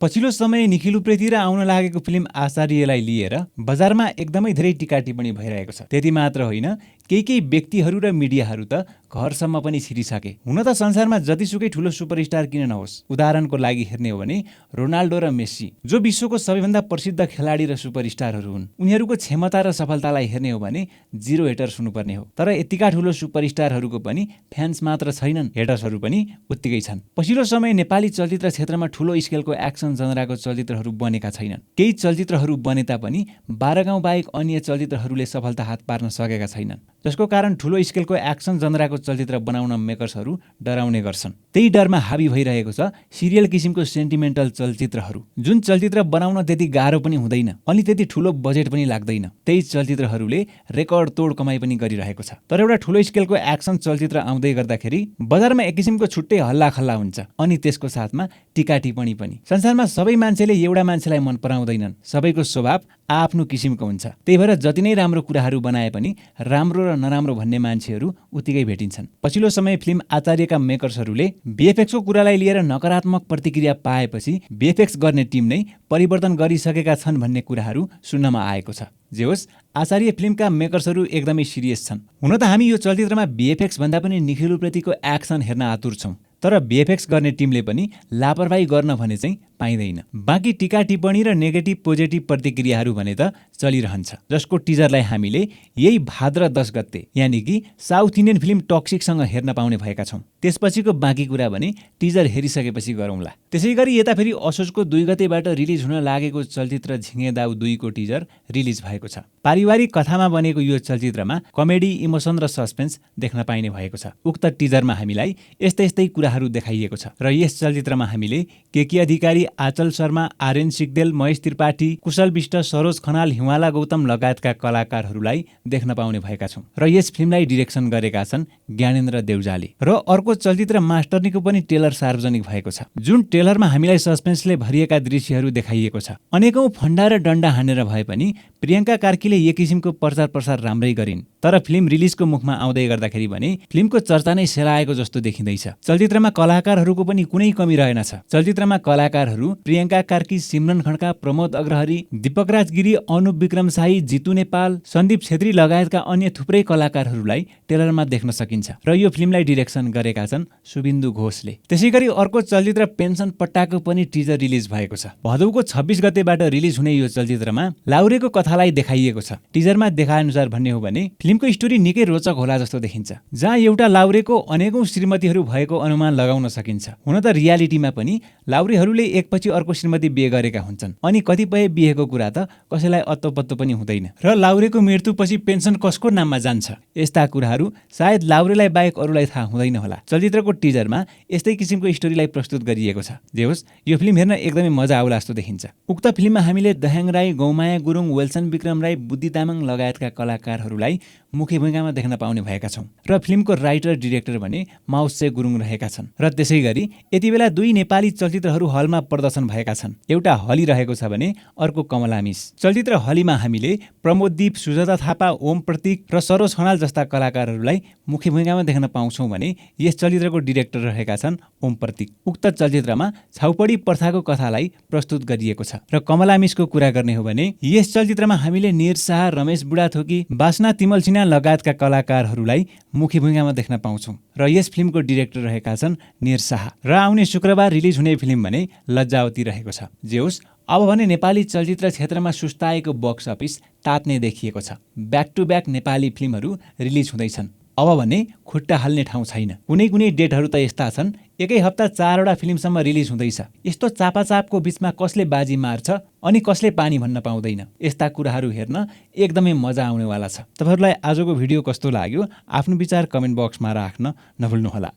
पछिल्लो समय निखिल उप्रेती र आउन लागेको फिल्म आचार्यलाई लिएर बजारमा एकदमै धेरै टिका टिप्पणी भइरहेको छ। त्यति मात्र होइन, केही व्यक्तिहरू र मिडियाहरू त घरसम्म पनि छिरिसके। हुन त संसारमा जतिसुकै ठुलो सुपरस्टार किन नहोस्, उदाहरणको लागि हेर्ने हो भने रोनाल्डो र मेस्सी जो विश्वको सबैभन्दा प्रसिद्ध खेलाडी र सुपरस्टारहरू हुन्, उनीहरूको क्षमता र सफलतालाई हेर्ने हो भने जिरो हेटर्स हुनुपर्ने हो। तर यतिका ठुलो सुपरस्टारहरूको पनि फ्यान्स मात्र छैनन्, हेटर्सहरू पनि उत्तिकै छन्। पछिल्लो समय नेपाली चलचित्र क्षेत्रमा ठुलो स्केलको एक्सन जनराको चलचित्रहरू बनेका छैनन्। केही चलचित्रहरू बने तापनि 12 गाउँ बाहेक अन्य चलचित्रहरूले सफलता हात पार्न सकेका छैनन्, जसको कारण ठुलो स्केलको एक्सन जनराको चलचित्र बनाउन मेकर्सहरू डराउने गर्छन्। त्यही डरमा हाबी भइरहेको छ सिरियल किसिमको सेन्टिमेन्टल चलचित्रहरू, जुन चलचित्र बनाउन त्यति गाह्रो पनि हुँदैन अनि त्यति ठुलो बजेट पनि लाग्दैन। त्यही चलचित्रहरूले रेकर्ड तोड कमाइ पनि गरिरहेको छ। तर एउटा ठुलो स्केलको एक्सन चलचित्र आउँदै गर्दाखेरि बजारमा एक किसिमको छुट्टै हल्लाखल्ला हुन्छ अनि त्यसको साथमा टिका टिप्पणी पनि। संसारमा सबै मान्छेले एउटा मान्छेलाई मन पराउँदैनन्, सबैको स्वभाव आफ्नो किसिमको हुन्छ। त्यही भएर जति नै राम्रो कुराहरू बनाए पनि राम्रो र नराम्रो भन्ने मान्छेहरू उत्तिकै भेटिन्छन्। पछिल्लो समय फिल्म आचार्यका मेकर्सहरूले भिएफएक्सको कुरालाई लिएर नकारात्मक प्रतिक्रिया पाएपछि भिएफएक्स गर्ने टिम नै परिवर्तन गरिसकेका छन् भन्ने कुराहरू सुन्नमा आएको छ। जे होस्, आचार्य फिल्मका मेकर्सहरू एकदमै सिरियस छन्। हुन त हामी यो चलचित्रमा भिएफएक्स भन्दा पनि निखिल उप्रेतीको एक्सन हेर्न आतुर छौँ, तर भिएफएक्स गर्ने टिमले पनि लापरवाही गर्न भने चाहिँ पाइँदैन। बाँकी टिका टिप्पणी र नेगेटिभ पोजिटिभ प्रतिक्रियाहरू भने त चलिरहन्छ, जसको टिजरलाई हामीले यही भाद्र 10 गते यानि कि साउथ इन्डियन फिल्म टक्सिकसँग हेर्न पाउने भएका छौँ। त्यसपछिको बाँकी कुरा भने टिजर हेरिसकेपछि गरौँला। त्यसैगरी यता फेरि असोजको 2 गतेबाट रिलिज हुन लागेको चलचित्र झिङे दाउ 2 को टिजर रिलिज भएको छ। पारिवारिक कथामा बनेको यो चलचित्रमा कमेडी, इमोसन र सस्पेन्स देख्न पाइने भएको छ। उक्त टिजरमा हामीलाई यस्तै कुराहरू देखाइएको छ र यस चलचित्रमा हामीले केके अधिकारी, आचल शर्मा, आर्यन सिग्देल, महेश त्रिपाठी, कुशल विष्ट, सरोज खनाल, हिमाला गौतम लगायतका कलाकारहरूलाई देख्न पाउने भएका छौँ। र यस फिल्मलाई डिरेक्सन गरेका छन् ज्ञानेन्द्र देउजाले। र अर्को चलचित्र मास्टरनीको पनि ट्रेलर सार्वजनिक भएको छ, जुन ट्रेलरमा हामीलाई सस्पेन्सले भरिएका दृश्यहरू देखाइएको छ। अनेकौं फन्डा र डन्डा हानेर भए पनि प्रियङ्का कार्कीले एक किसिमको प्रचार प्रसार राम्रै गरिन्। तर फिल्म रिलिजको मुखमा आउँदै गर्दाखेरि भने फिल्मको चर्चा नै सेलाएको जस्तो देखिँदैछ। चलचित्रमा कलाकारहरूको पनि कुनै कमी रहेनछ। चलचित्रमा कलाकारहरू प्रियङ्का कार्की, सिमरन खड्का, प्रमोद अग्रहरी, दीपक राज गिरी, अनुप विक्रम शाही, जितु नेपाल, सन्दीप छेत्री लगायतका अन्य थुप्रै कलाकारहरूलाई ट्रेलरमा देख्न सकिन्छ। र यो फिल्मलाई डिरेक्सन गरेका छन् सुबिन्दु घोषले। त्यसैगरी अर्को चलचित्र पेन्सन पट्टाको पनि टिजर रिलिज भएको छ। भदौको 26 गतेबाट रिलिज हुने यो चलचित्रमा लाउरेको कथालाई देखाइएको छ। टिजरमा देखाएअनुसार भन्ने हो भने फिल्मको स्टोरी निकै रोचक होला जस्तो देखिन्छ, जहाँ एउटा लाउरेको अनेकौं श्रीमतीहरू भएको अनुमान लगाउन सकिन्छ। हुन त रियालिटीमा पनि लाउरेहरूले एकपछि अर्को श्रीमती बिहे गरेका हुन्छन् अनि कतिपय बिहेको कुरा त कसैलाई अत्तो पत्तो पनि हुँदैन र लाउरेको मृत्युपछि पेन्सन कसको नाममा जान्छ, यस्ता कुराहरू सायद लाउरेलाई बाहेक अरूलाई थाहा हुँदैन होला। चलचित्रको टिजरमा यस्तै किसिमको स्टोरीलाई प्रस्तुत गरिएको छ। जे होस्, यो फिल्म हेर्न एकदमै मजा आउला जस्तो देखिन्छ। उक्त फिल्ममा हामीले दह्याङ राई, गौमाया गुरुङ, वेल्सन विक्रम राई, बुद्धि तामाङ लगायतका कलाकारहरूलाई मुख्य भूमिकामा देख्न पाउने भएका छौँ र फिल्मको राइटर डिरेक्टर भने माउसे गुरुङ रहेका छन्। र त्यसैगरी यति बेला 2 नेपाली चलचित्रहरू हलमा प्रदर्शन भएका छन्। एउटा हली रहेको छ भने अर्को कमलामिस। चलचित्र हलीमा हामीले प्रमोददीप, सुजाता थापा, ओम प्रतीक र सरोज खनाल जस्ता कलाकारहरूलाई मुख्य भूमिकामा देख्न पाउँछौँ भने यस चलचित्रको डिरेक्टर रहेका छन् ओम प्रतीक। उक्त चलचित्रमा छाउपडी प्रथाको कथालाई प्रस्तुत गरिएको छ। र कमलामिसको कुरा गर्ने हो भने यस चलचित्रमा हामीले निर शाह, रमेश बुढाथोकी, बासना तिमल सिन्हा लगायतका कलाकारहरूलाई मुख्य भूमिकामा देख्न पाउँछौँ र यस फिल्मको डिरेक्टर रहेका छन् निर शाह। र आउने शुक्रबार रिलिज हुने फिल्म भने लज्जावती रहेको छ। जे होस्, अब भने नेपाली चलचित्र क्षेत्रमा सुस्ताएको बक्स अफिस तात्ने देखिएको छ। ब्याक टु ब्याक नेपाली फिल्महरू रिलिज हुँदैछन्। अब भने खुट्टा हाल्ने ठाउँ छैन। कुनै डेटहरू त यस्ता छन्, एकै हप्ता 4वटा फिल्मसम्म रिलिज हुँदैछ। यस्तो चापाचापको बीचमा कसले बाजी मार्छ अनि कसले पानी भन्न पाउँदैन, यस्ता कुराहरू हेर्न एकदमै मजा आउनेवाला छ। तपाईहरुलाई आजको भिडियो कस्तो लाग्यो आफ्नो विचार कमेन्ट बक्समा राख्न नभुल्नुहोला।